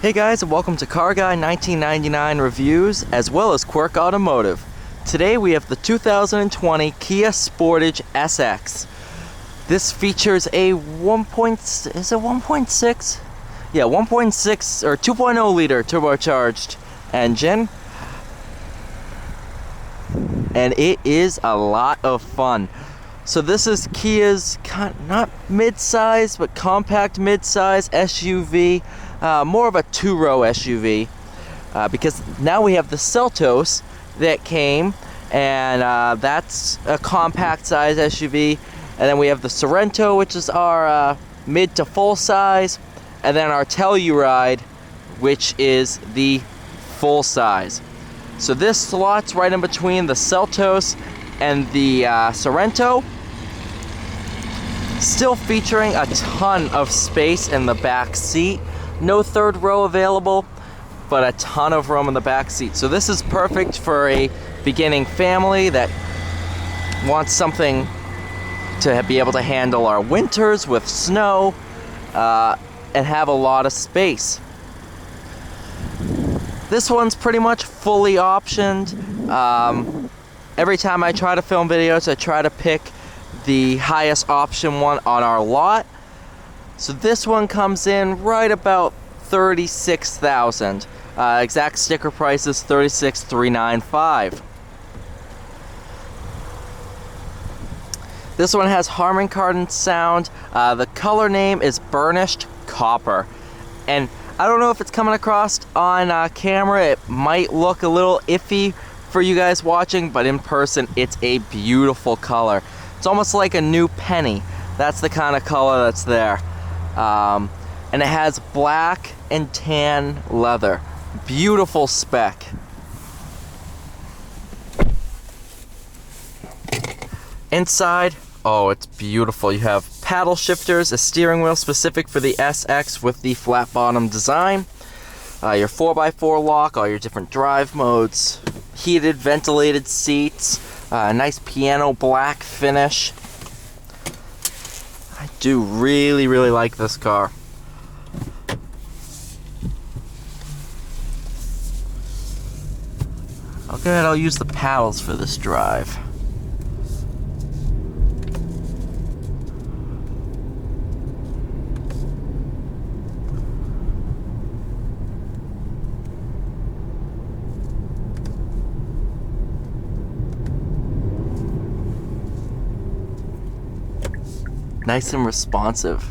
Hey guys, and welcome to Car Guy 1999 Reviews, as well as Quirk Automotive. Today we have the 2020 Kia Sportage SX. This features a 1.6? Yeah, 1.6 or 2.0 liter turbocharged engine. And it is a lot of fun. So this is Kia's not mid-size, but compact mid-size SUV. More of a two-row SUV, because now we have the Sportage that came, and that's a compact size SUV, and then we have the Sorento, which is our mid to full size, and then our Telluride, which is the full size. So this slots right in between the Sportage and the Sorento, still featuring a ton of space in the back seat. No third row available, but a ton of room in the back seat. So this is perfect for a beginning family that wants something to be able to handle our winters with snow and have a lot of space. This one's pretty much fully optioned. Every time I try to film videos, I try to pick the highest option one on our lot. So this one comes in right about $36,000. Exact sticker price is $36,395. This one has Harman Kardon sound. The color name is Burnished Copper, and I don't know if it's coming across on camera. It might look a little iffy for you guys watching, but in person, it's a beautiful color. It's almost like a new penny. That's the kind of color that's there. And it has black and tan leather. Beautiful spec. Inside, oh, it's beautiful. You have paddle shifters, a steering wheel specific for the SX with the flat bottom design, your 4x4 lock, all your different drive modes, heated, ventilated seats, a nice piano black finish. I do really like this car. Okay, I'll use the paddles for this drive. Nice and responsive.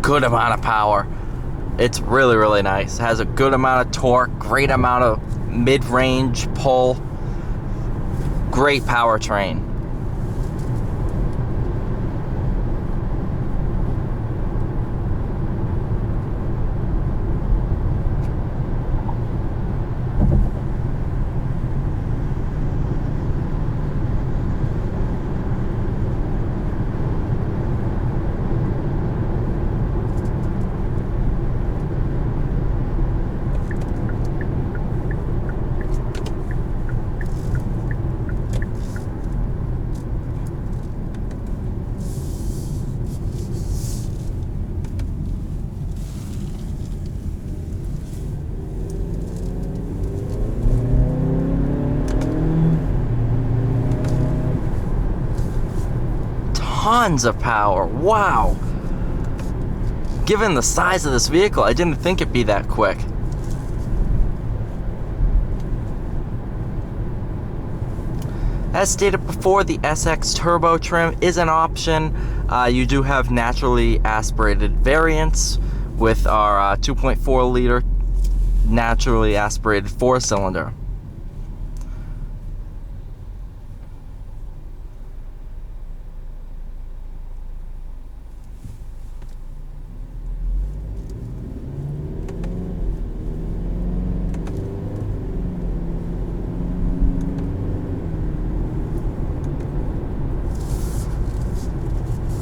Good amount of power. It's really nice. It has a good amount of torque, great amount of mid-range pull, great powertrain. Tons of power. Wow. Given the size of this vehicle, I didn't think it'd be that quick. As stated before, the SX Turbo trim is an option. You do have naturally aspirated variants with our 2.4 liter naturally aspirated 4-cylinder.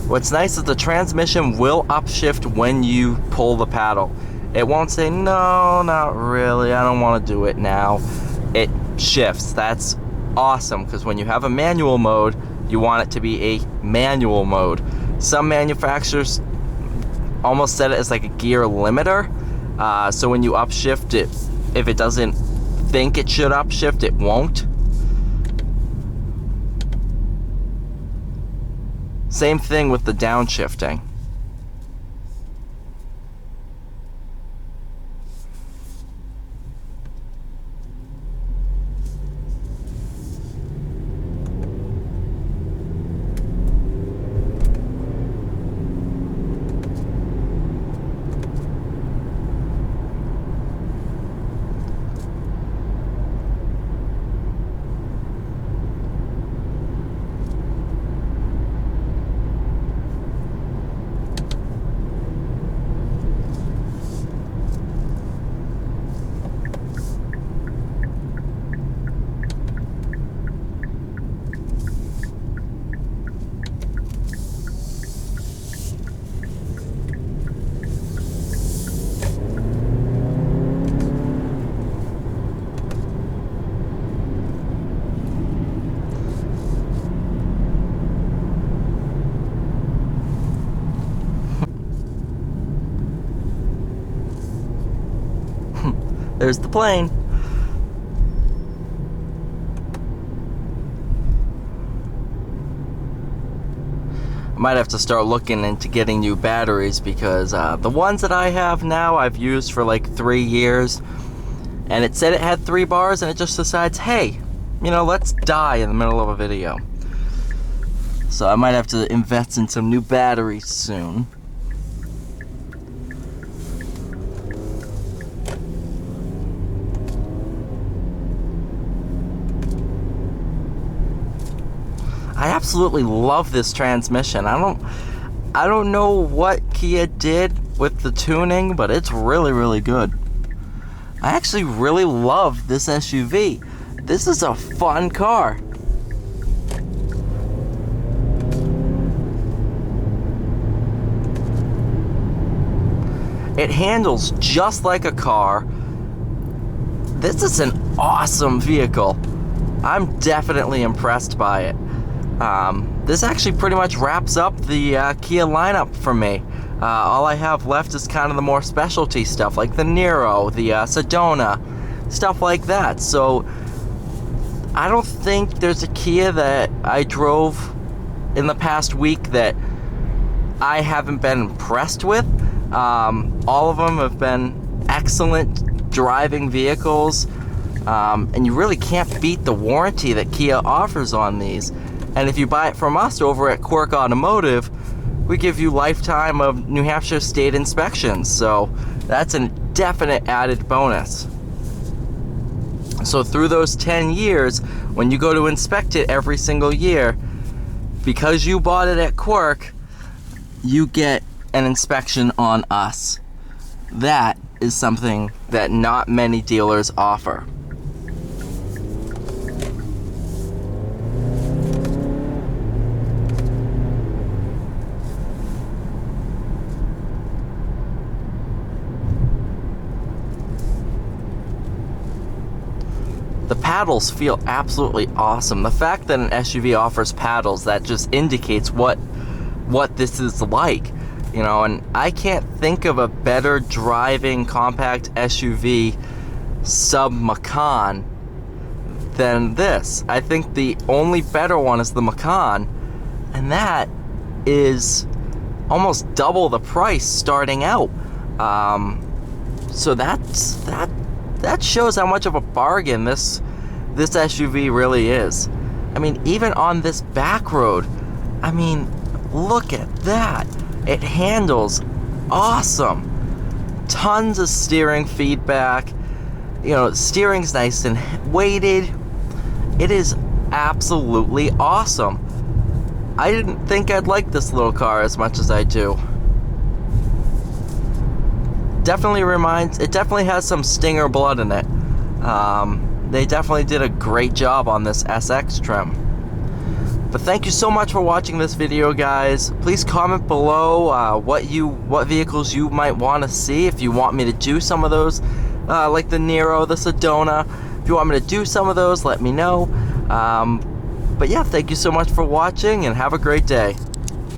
What's nice is the transmission will upshift when you pull the paddle. It won't say, no, not really, I don't want to do it now. It shifts. That's awesome, because when you have a manual mode, you want it to be a manual mode. Some manufacturers almost set it as like a gear limiter. So when you upshift it, if it doesn't think it should upshift, it won't. Same thing with the downshifting. There's the plane. I might have to start looking into getting new batteries, because the ones that I have now I've used for like 3 years, and it said it had 3 bars, and it just decides, hey, you know, let's die in the middle of a video. So I might have to invest in some new batteries soon. I absolutely love this transmission. I don't know what Kia did with the tuning, but it's really, really good. I actually really love this SUV. This is a fun car. It handles just like a car. This is an awesome vehicle. I'm definitely impressed by it. This actually pretty much wraps up the Kia lineup for me. All I have left is kind of the more specialty stuff, like the Niro, the Sedona, stuff like that. So I don't think there's a Kia that I drove in the past week that I haven't been impressed with. All of them have been excellent driving vehicles, and you really can't beat the warranty that Kia offers on these. And if you buy it from us over at Quirk Automotive, we give you lifetime of New Hampshire state inspections. So that's a definite added bonus. So through those 10 years, when you go to inspect it every single year, because you bought it at Quirk, you get an inspection on us. That is something that not many dealers offer. The paddles feel absolutely awesome. The fact that an SUV offers paddles, that just indicates what this is like. You know, and I can't think of a better driving compact SUV sub-Macan than this. I think the only better one is the Macan, and that is almost double the price starting out. So that shows how much of a bargain this SUV really is. I mean, even on this back road, I mean, look at that. It handles awesome. Tons of steering feedback. You know, steering's nice and weighted. It is absolutely awesome. I didn't think I'd like this little car as much as I do. It definitely has some Stinger blood in it. They definitely did a great job on this SX trim. But thank you so much for watching this video, guys. Please comment below what vehicles you might want to see. If you want me to do some of those, like the Nero, the Sedona. If you want me to do some of those, let me know. But yeah, thank you so much for watching, and have a great day.